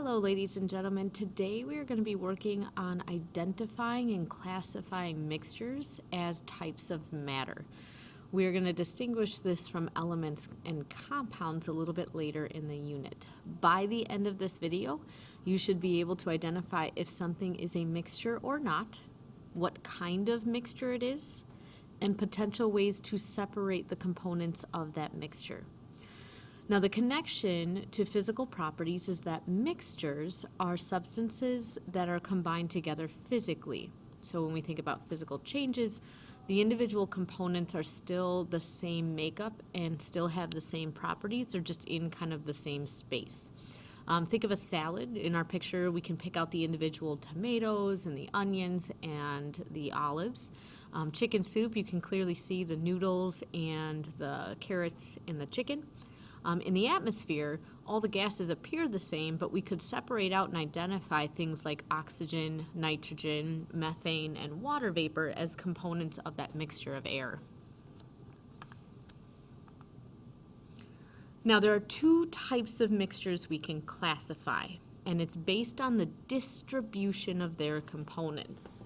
Hello, ladies and gentlemen. Today we are going to be working on identifying and classifying mixtures as types of matter. We are going to distinguish this from elements and compounds a little bit later in the unit. By the end of this video, you should be able to identify if something is a mixture or not, what kind of mixture it is, and potential ways to separate the components of that mixture. Now, the connection to physical properties is that mixtures are substances that are combined together physically. So when we think about physical changes, the individual components are still the same makeup and still have the same properties. They're just in kind of the same space. Think of a salad. In our picture, we can pick out the individual tomatoes and the onions and the olives. Chicken soup, you can clearly see the noodles and the carrots in the chicken. In the atmosphere, all the gases appear the same, but we could separate out and identify things like oxygen, nitrogen, methane, and water vapor as components of that mixture of air. Now, there are two types of mixtures we can classify, and it's based on the distribution of their components.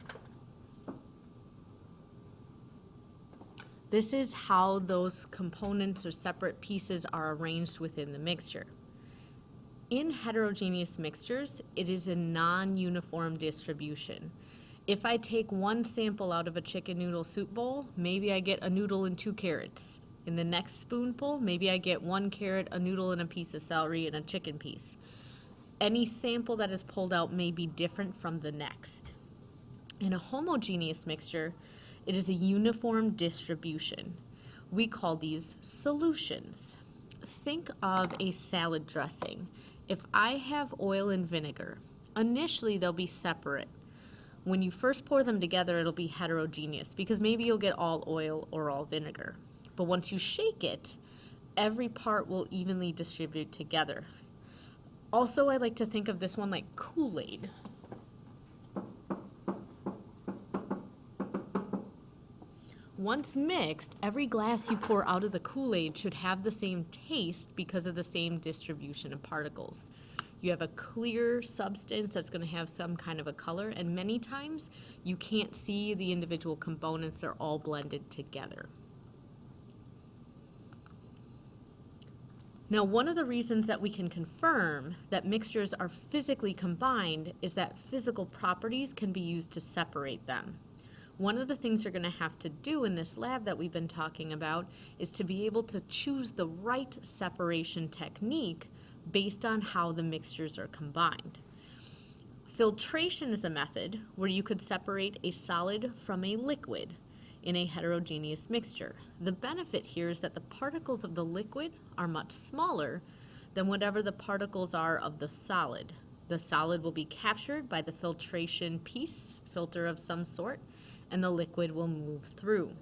This is how those components or separate pieces are arranged within the mixture. In heterogeneous mixtures, it is a non-uniform distribution. If I take one sample out of a chicken noodle soup bowl, maybe I get a noodle and 2 carrots. In the next spoonful, maybe I get 1 carrot, a noodle, and a piece of celery, and a chicken piece. Any sample that is pulled out may be different from the next. In a homogeneous mixture, it is a uniform distribution. We call these solutions. Think of a salad dressing. If I have oil and vinegar, initially they'll be separate. When you first pour them together, it'll be heterogeneous because maybe you'll get all oil or all vinegar. But once you shake it, every part will evenly distribute together. Also, I like to think of this one like Kool-Aid. Once mixed, every glass you pour out of the Kool-Aid should have the same taste because of the same distribution of particles. You have a clear substance that's going to have some kind of a color, and many times you can't see the individual components. They're all blended together. Now, one of the reasons that we can confirm that mixtures are physically combined is that physical properties can be used to separate them. One of the things you're going to have to do in this lab that we've been talking about is to be able to choose the right separation technique based on how the mixtures are combined. Filtration is a method where you could separate a solid from a liquid in a heterogeneous mixture. The benefit here is that the particles of the liquid are much smaller than whatever the particles are of the solid. The solid will be captured by the filtration piece, filter of some sort, and the liquid will move through.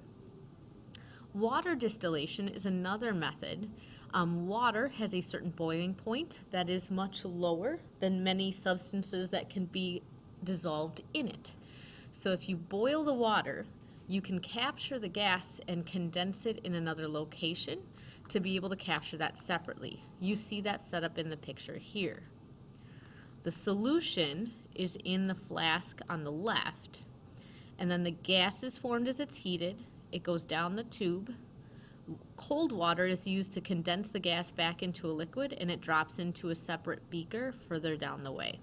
Water distillation is another method. Water has a certain boiling point that is much lower than many substances that can be dissolved in it. So if you boil the water, you can capture the gas and condense it in another location to be able to capture that separately. You see that set up in the picture here. The solution is in the flask on the left. And then the gas is formed as it's heated. It goes down the tube. Cold water is used to condense the gas back into a liquid, and it drops into a separate beaker further down the way.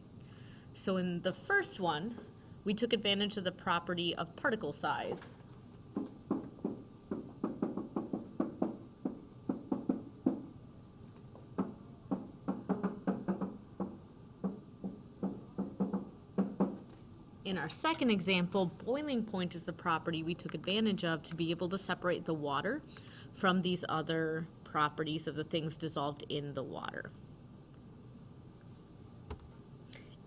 So in the first one, we took advantage of the property of particle size. In our second example, boiling point is the property we took advantage of to be able to separate the water from these other properties of the things dissolved in the water.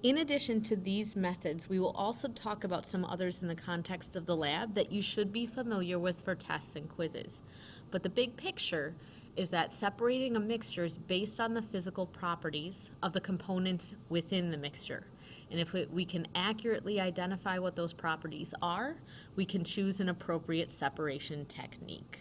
In addition to these methods, we will also talk about some others in the context of the lab that you should be familiar with for tests and quizzes. But the big picture is that separating a mixture is based on the physical properties of the components within the mixture. And if we can accurately identify what those properties are, we can choose an appropriate separation technique.